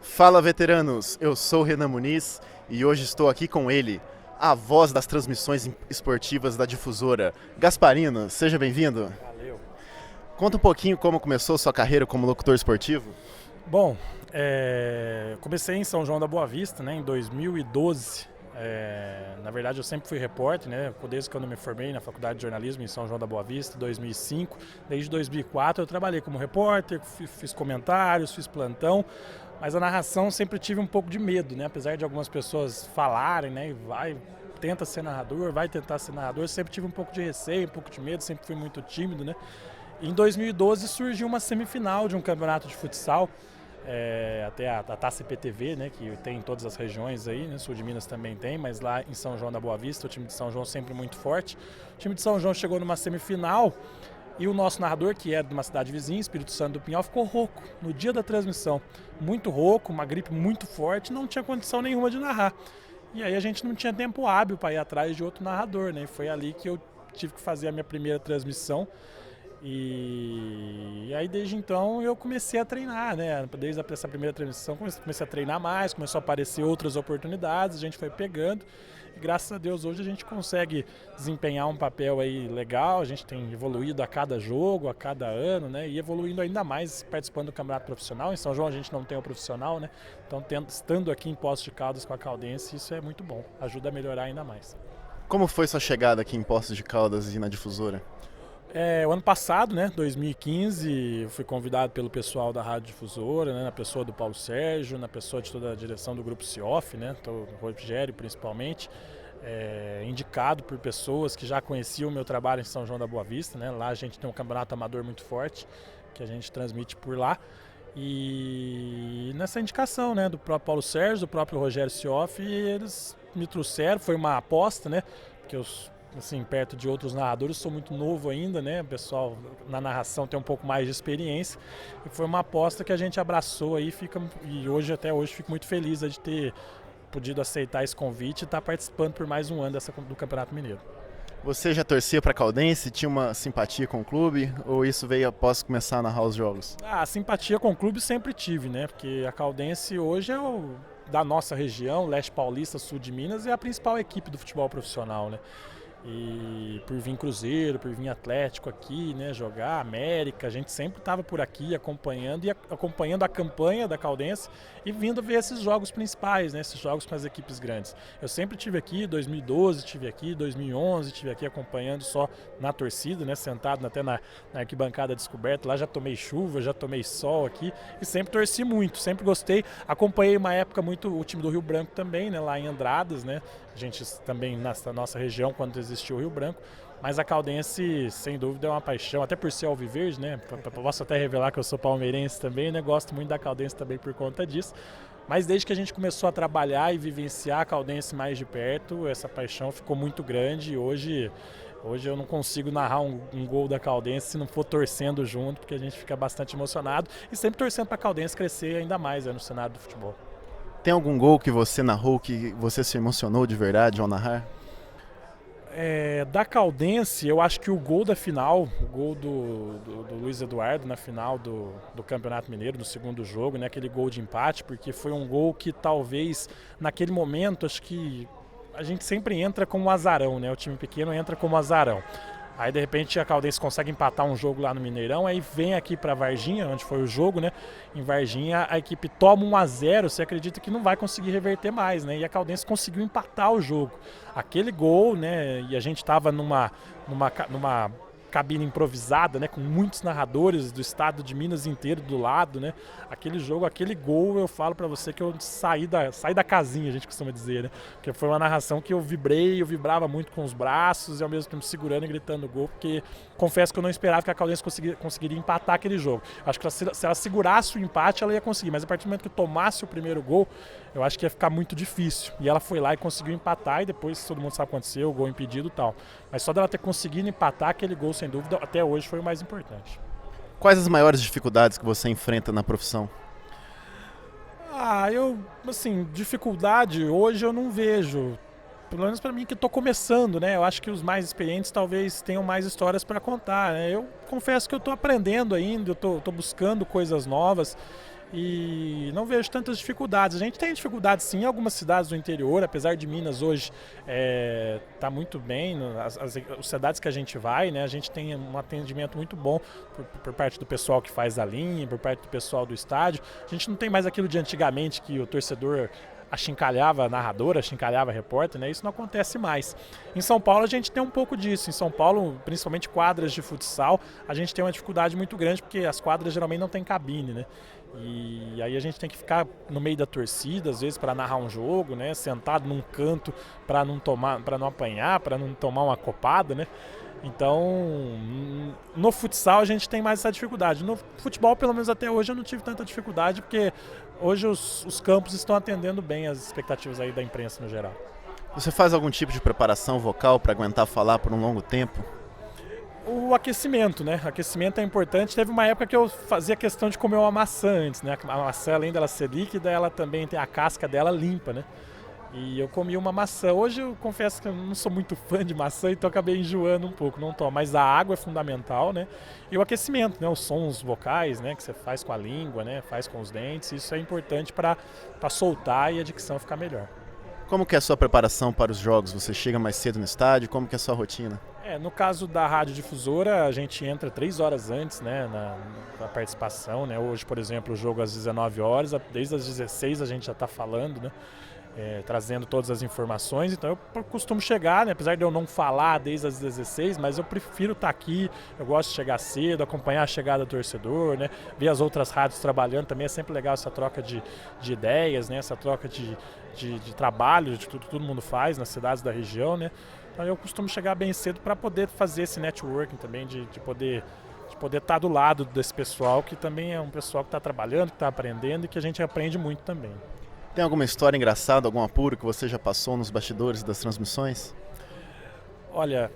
Fala, veteranos! Eu sou o Renan Muniz e hoje estou aqui com ele, a voz das transmissões esportivas da Difusora. Gasparino, seja bem-vindo. Valeu. Conta um pouquinho como começou sua carreira como locutor esportivo. Bom, comecei em São João da Boa Vista, né, em 2012. Na verdade, eu sempre fui repórter, né, desde quando eu me formei na Faculdade de Jornalismo em São João da Boa Vista, 2005. Desde 2004 eu trabalhei como repórter, fiz comentários, fiz plantão, mas a narração sempre tive um pouco de medo, né, apesar de algumas pessoas falarem, né, tenta ser narrador, vai tentar ser narrador, eu sempre tive um pouco de receio, um pouco de medo, sempre fui muito tímido, né. Em 2012 surgiu uma semifinal de um campeonato de futsal, até a Taça IPTV, né, que tem em todas as regiões aí, né, sul de Minas também tem, mas lá em São João da Boa Vista, o time de São João sempre muito forte. O time de São João chegou numa semifinal e o nosso narrador, que é de uma cidade vizinha, Espírito Santo do Pinhal, ficou rouco no dia da transmissão. Muito rouco, uma gripe muito forte, não tinha condição nenhuma de narrar. E aí a gente não tinha tempo hábil para ir atrás de outro narrador, né, e foi ali que eu tive que fazer a minha primeira transmissão. E aí desde então eu comecei a treinar, né? Desde essa primeira transmissão comecei a treinar mais, começou a aparecer outras oportunidades, a gente foi pegando e graças a Deus hoje a gente consegue desempenhar um papel aí legal, a gente tem evoluído a cada jogo, a cada ano, né? E evoluindo ainda mais participando do campeonato profissional. Em São João a gente não tem o profissional, né? Então estando aqui em Poços de Caldas com a Caldense, isso é muito bom, ajuda a melhorar ainda mais. Como foi sua chegada aqui em Poços de Caldas e na Difusora? O ano passado, né, 2015, eu fui convidado pelo pessoal da Rádio Difusora, né, na pessoa do Paulo Sérgio, na pessoa de toda a direção do Grupo CIOF, né, o Rogério principalmente, indicado por pessoas que já conheciam o meu trabalho em São João da Boa Vista, né, lá a gente tem um campeonato amador muito forte, que a gente transmite por lá, e nessa indicação, né, do próprio Paulo Sérgio, do próprio Rogério CIOF, eles me trouxeram, foi uma aposta, né, porque eu assim, perto de outros narradores, sou muito novo ainda, né? O pessoal na narração tem um pouco mais de experiência e foi uma aposta que a gente abraçou aí, e hoje até hoje fico muito feliz de ter podido aceitar esse convite e estar participando por mais um ano do Campeonato Mineiro. Você já torcia para Caldense? Tinha uma simpatia com o clube? Ou isso veio após começar a narrar os jogos? A simpatia com o clube sempre tive, né? Porque a Caldense hoje da nossa região, leste paulista, sul de Minas, é a principal equipe do futebol profissional, né? E por vir Cruzeiro, por vir Atlético aqui, né, jogar América, a gente sempre estava por aqui acompanhando a campanha da Caldense e vindo ver esses jogos principais, né, esses jogos com as equipes grandes. Eu sempre tive aqui, 2012 tive aqui, 2011 tive aqui acompanhando só na torcida, né, sentado até na arquibancada descoberta, lá já tomei chuva, já tomei sol aqui e sempre torci muito, sempre gostei. Acompanhei uma época muito o time do Rio Branco também, né, lá em Andradas, né, a gente também nessa nossa região quando existiu o Rio Branco, mas a Caldense sem dúvida é uma paixão, até por ser alviverde, né? Posso até revelar que eu sou palmeirense também, né? Gosto muito da Caldense também por conta disso. Mas desde que a gente começou a trabalhar e vivenciar a Caldense mais de perto, essa paixão ficou muito grande e hoje eu não consigo narrar um gol da Caldense se não for torcendo junto, porque a gente fica bastante emocionado e sempre torcendo para a Caldense crescer ainda mais no cenário do futebol. Tem algum gol que você narrou que você se emocionou de verdade ao narrar? Da Caldense, eu acho que o gol da final, o gol do Luiz Eduardo na final do Campeonato Mineiro, no segundo jogo, né, aquele gol de empate, porque foi um gol que talvez naquele momento, acho que a gente sempre entra como azarão, né, o time pequeno entra como azarão. Aí de repente a Caldense consegue empatar um jogo lá no Mineirão, aí vem aqui para Varginha, onde foi o jogo, né? Em Varginha a equipe toma 1-0, você acredita que não vai conseguir reverter mais, né? E a Caldense conseguiu empatar o jogo. Aquele gol, né? E a gente estava numa cabine improvisada, né, com muitos narradores do estado de Minas inteiro do lado, né? Aquele jogo, aquele gol, eu falo para você que eu saí da casinha, a gente costuma dizer, né? Porque foi uma narração que eu vibrava muito com os braços e ao mesmo tempo segurando e gritando gol, porque confesso que eu não esperava que a Caldense conseguiria empatar aquele jogo. Acho que se ela segurasse o empate, ela ia conseguir, mas a partir do momento que tomasse o primeiro gol, eu acho que ia ficar muito difícil. E ela foi lá e conseguiu empatar e depois todo mundo sabe o que aconteceu, o gol impedido e tal. Mas só dela ter conseguido empatar aquele gol, sem dúvida, até hoje foi o mais importante. Quais as maiores dificuldades que você enfrenta na profissão? Dificuldade hoje eu não vejo. Pelo menos para mim que estou começando, né? Eu acho que os mais experientes talvez tenham mais histórias para contar, né? Eu confesso que eu estou aprendendo ainda, eu estou buscando coisas novas. e não vejo tantas dificuldades. A gente tem dificuldades sim em algumas cidades do interior, apesar de Minas hoje está muito bem, as cidades que a gente vai, né, a gente tem um atendimento muito bom por parte do pessoal que faz a linha, por parte do pessoal do estádio. A gente não tem mais aquilo de antigamente que o torcedor achincalhava a narradora, achincalhava a repórter, né? Isso não acontece mais. Em São Paulo a gente tem um pouco disso. Em São Paulo, principalmente quadras de futsal, a gente tem uma dificuldade muito grande porque as quadras geralmente não tem cabine, né? E aí a gente tem que ficar no meio da torcida, às vezes, para narrar um jogo, né? Sentado num canto para não apanhar, para não tomar uma copada, né? Então, no futsal a gente tem mais essa dificuldade. No futebol, pelo menos até hoje, eu não tive tanta dificuldade, porque hoje os campos estão atendendo bem as expectativas aí da imprensa no geral. Você faz algum tipo de preparação vocal para aguentar falar por um longo tempo? O aquecimento, né? O aquecimento é importante. Teve uma época que eu fazia questão de comer uma maçã antes, né? A maçã, além dela ser líquida, ela também tem a casca dela limpa, né? E eu comi uma maçã. Hoje eu confesso que eu não sou muito fã de maçã, então eu acabei enjoando um pouco, não tomo. Mas a água é fundamental, né? E o aquecimento, né? Os sons vocais, né? Que você faz com a língua, né? Faz com os dentes. Isso é importante para soltar e a dicção ficar melhor. Como que é a sua preparação para os jogos? Você chega mais cedo no estádio? Como que é a sua rotina? No caso da radiodifusora, a gente entra 3 horas antes, né, na participação, né? Hoje, por exemplo, o jogo às 19 horas, desde as 16 a gente já está falando, né? Trazendo todas as informações, então eu costumo chegar, né, apesar de eu não falar desde as 16, mas eu prefiro estar aqui, eu gosto de chegar cedo, acompanhar a chegada do torcedor, né, ver as outras rádios trabalhando, também é sempre legal essa troca de ideias, né, essa troca de trabalho, de tudo que todo mundo faz nas cidades da região, né, então eu costumo chegar bem cedo para poder fazer esse networking também, de poder estar do lado desse pessoal, que também é um pessoal que está trabalhando, que está aprendendo e que a gente aprende muito também. Tem alguma história engraçada, algum apuro que você já passou nos bastidores das transmissões? Olha,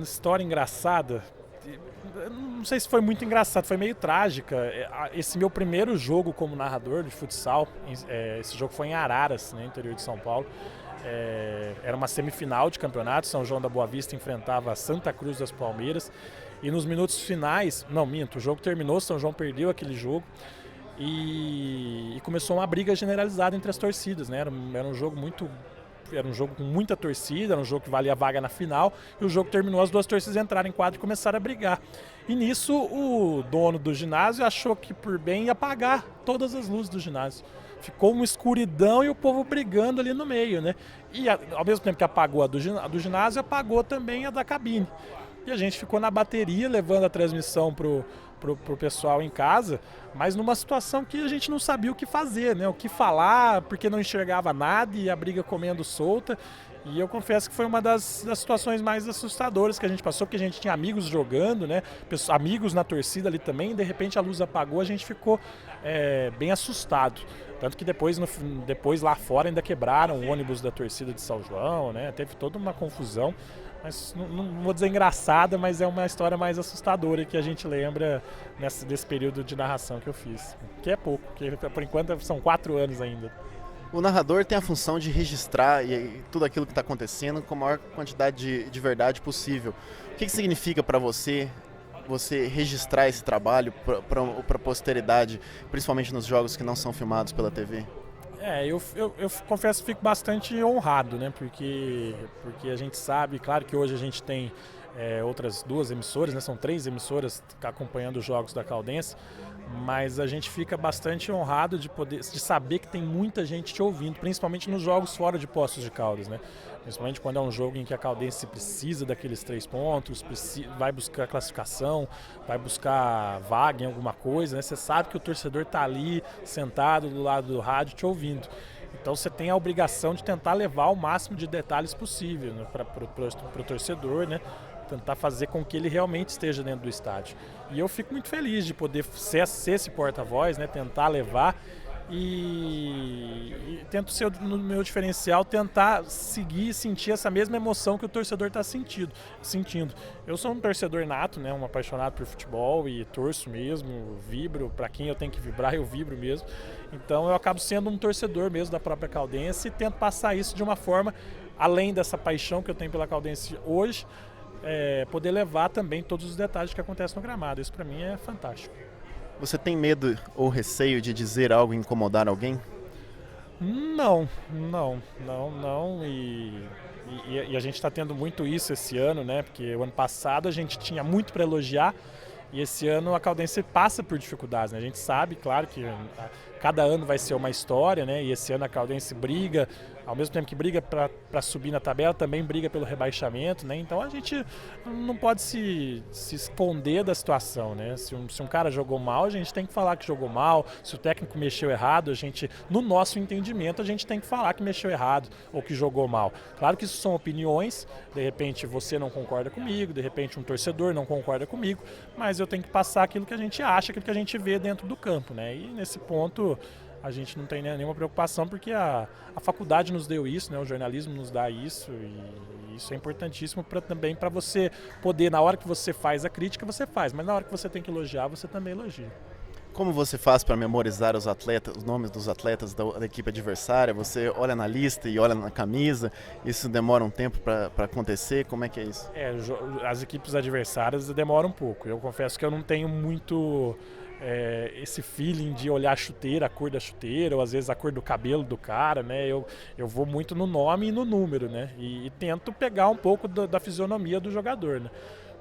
história engraçada, não sei se foi muito engraçado, foi meio trágica. Esse meu primeiro jogo como narrador de futsal, esse jogo foi em Araras, né, interior de São Paulo. Era uma semifinal de campeonato, São João da Boa Vista enfrentava Santa Cruz das Palmeiras. E nos minutos finais, não minto, o jogo terminou, São João perdeu aquele jogo. E começou uma briga generalizada entre as torcidas, né? Era um jogo com muita torcida, era um jogo que valia a vaga na final, e o jogo terminou, as duas torcidas entraram em quadro e começaram a brigar. E nisso o dono do ginásio achou que por bem ia apagar todas as luzes do ginásio. Ficou uma escuridão e o povo brigando ali no meio, né? E ao mesmo tempo que apagou a do ginásio, apagou também a da cabine. E a gente ficou na bateria, levando a transmissão pro pessoal em casa, mas numa situação que a gente não sabia o que fazer, né? O que falar, porque não enxergava nada e a briga comendo solta. E eu confesso que foi uma das situações mais assustadoras que a gente passou, porque a gente tinha amigos jogando, né? Amigos na torcida ali também, e de repente a luz apagou, a gente ficou bem assustado. Tanto que depois lá fora ainda quebraram o ônibus da torcida de São João, né? Teve toda uma confusão. Mas não vou dizer engraçada, mas é uma história mais assustadora que a gente lembra desse período de narração que eu fiz. Que é pouco, porque por enquanto são 4 anos ainda. O narrador tem a função de registrar tudo aquilo que está acontecendo com a maior quantidade de verdade possível. O que significa para você registrar esse trabalho para a posteridade, principalmente nos jogos que não são filmados pela TV? Eu confesso que fico bastante honrado, né? Porque a gente sabe, claro que hoje a gente tem outras 2 emissoras, né? São 3 emissoras acompanhando os jogos da Caldense, mas a gente fica bastante honrado de saber que tem muita gente te ouvindo, principalmente nos jogos fora de Poços de Caldas, né? Principalmente quando é um jogo em que a Caldense precisa daqueles 3 pontos, vai buscar classificação, vai buscar vaga em alguma coisa, né? Você sabe que o torcedor está ali, sentado do lado do rádio, te ouvindo. Então você tem a obrigação de tentar levar o máximo de detalhes possível, né, para o torcedor, né? Tentar fazer com que ele realmente esteja dentro do estádio. E eu fico muito feliz de poder ser esse porta-voz, né? Tentar levar e tento ser no meu diferencial, tentar seguir e sentir essa mesma emoção que o torcedor está sentindo. Eu sou um torcedor nato, né? Um apaixonado por futebol e torço mesmo, vibro, para quem eu tenho que vibrar eu vibro mesmo. Então eu acabo sendo um torcedor mesmo da própria Caldense e tento passar isso de uma forma, além dessa paixão que eu tenho pela Caldense hoje, poder levar também todos os detalhes que acontecem no gramado. Isso para mim é fantástico. Você tem medo ou receio de dizer algo e incomodar alguém? Não, não, não, não. E a gente está tendo muito isso esse ano, né? Porque o ano passado a gente tinha muito para elogiar e esse ano a Caldense passa por dificuldades, né? A gente sabe, claro, que cada ano vai ser uma história, né? E esse ano a Caldense briga, ao mesmo tempo que briga para subir na tabela, também briga pelo rebaixamento, né? Então a gente não pode se esconder da situação, né? Se um cara jogou mal, a gente tem que falar que jogou mal. Se o técnico mexeu errado, a gente, no nosso entendimento, a gente tem que falar que mexeu errado ou que jogou mal. Claro que isso são opiniões, de repente você não concorda comigo, de repente um torcedor não concorda comigo, mas eu tenho que passar aquilo que a gente acha, aquilo que a gente vê dentro do campo, né? E nesse ponto a gente não tem nenhuma preocupação porque a faculdade nos deu isso, né? O jornalismo nos dá isso e isso é importantíssimo também para você poder, na hora que você faz a crítica, você faz, mas na hora que você tem que elogiar, você também elogia. Como você faz para memorizar os atletas, os nomes dos atletas da equipe adversária? Você olha na lista e olha na camisa? Isso demora um tempo para acontecer? Como é que é isso? As equipes adversárias demoram um pouco. Eu confesso que eu não tenho muito esse feeling de olhar a chuteira, a cor da chuteira, ou às vezes a cor do cabelo do cara, né? Eu vou muito no nome e no número, né? E tento pegar um pouco da fisionomia do jogador, né?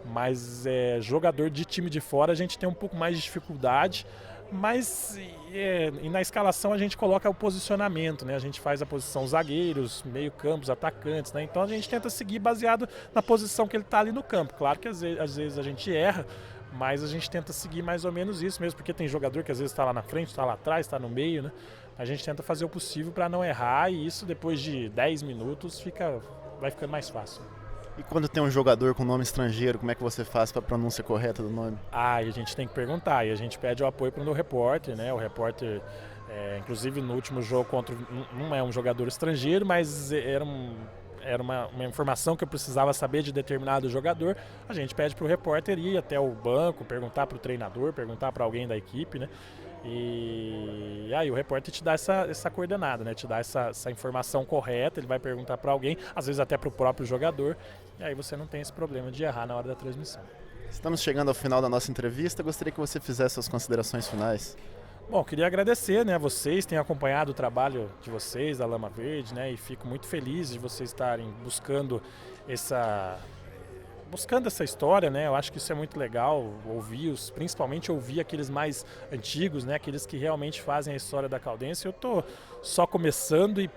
Mas jogador de time de fora a gente tem um pouco mais de dificuldade, mas e na escalação a gente coloca o posicionamento, né? A gente faz a posição zagueiros, meio campos, atacantes, né? Então a gente tenta seguir baseado na posição que ele está ali no campo. Claro que às vezes a gente erra, mas a gente tenta seguir mais ou menos isso mesmo, porque tem jogador que às vezes está lá na frente, está lá atrás, está no meio, né? A gente tenta fazer o possível para não errar e isso depois de 10 minutos vai ficando mais fácil. E quando tem um jogador com nome estrangeiro, como é que você faz para a pronúncia correta do nome? E a gente tem que perguntar, e a gente pede o apoio para o repórter, né? O repórter, inclusive no último jogo não é um jogador estrangeiro, mas era uma informação que eu precisava saber de determinado jogador. A gente pede para o repórter ir até o banco, perguntar para o treinador, perguntar para alguém da equipe, né? E aí o repórter te dá essa coordenada, né? Te dá essa informação correta, ele vai perguntar para alguém, às vezes até para o próprio jogador, e aí você não tem esse problema de errar na hora da transmissão. Estamos chegando ao final da nossa entrevista, gostaria que você fizesse as considerações finais. Bom, queria agradecer, né, a vocês, têm acompanhado o trabalho de vocês, da Lama Verde, né, e fico muito feliz de vocês estarem buscando essa história, né? Eu acho que isso é muito legal, principalmente ouvir aqueles mais antigos, né? Aqueles que realmente fazem a história da Caldense. Eu tô só começando e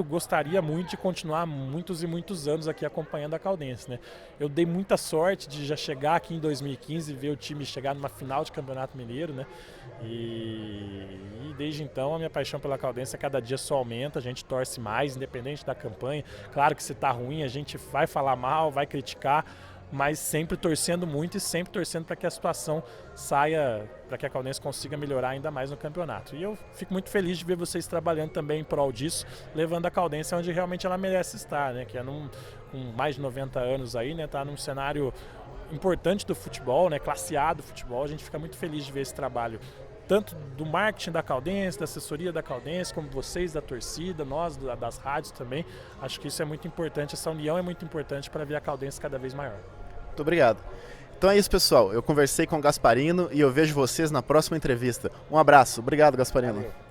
gostaria muito de continuar muitos e muitos anos aqui acompanhando a Caldense, né? Eu dei muita sorte de já chegar aqui em 2015 e ver o time chegar numa final de Campeonato Mineiro, né? E desde então a minha paixão pela Caldense a cada dia só aumenta, a gente torce mais, independente da campanha. Claro que se tá ruim a gente vai falar mal, vai criticar, mas sempre torcendo muito e sempre torcendo para que a situação saia, para que a Caldense consiga melhorar ainda mais no campeonato. E eu fico muito feliz de ver vocês trabalhando também em prol disso, levando a Caldense onde realmente ela merece estar, né? Que é com mais de 90 anos aí, né? Tá num cenário importante do futebol, né? Classe A do futebol. A gente fica muito feliz de ver esse trabalho, tanto do marketing da Caldense, da assessoria da Caldense, como vocês da torcida, nós das rádios também. Acho que isso é muito importante, essa união é muito importante para ver a Caldense cada vez maior. Muito obrigado. Então é isso, pessoal. Eu conversei com o Gasparino e eu vejo vocês na próxima entrevista. Um abraço. Obrigado, Gasparino. Valeu.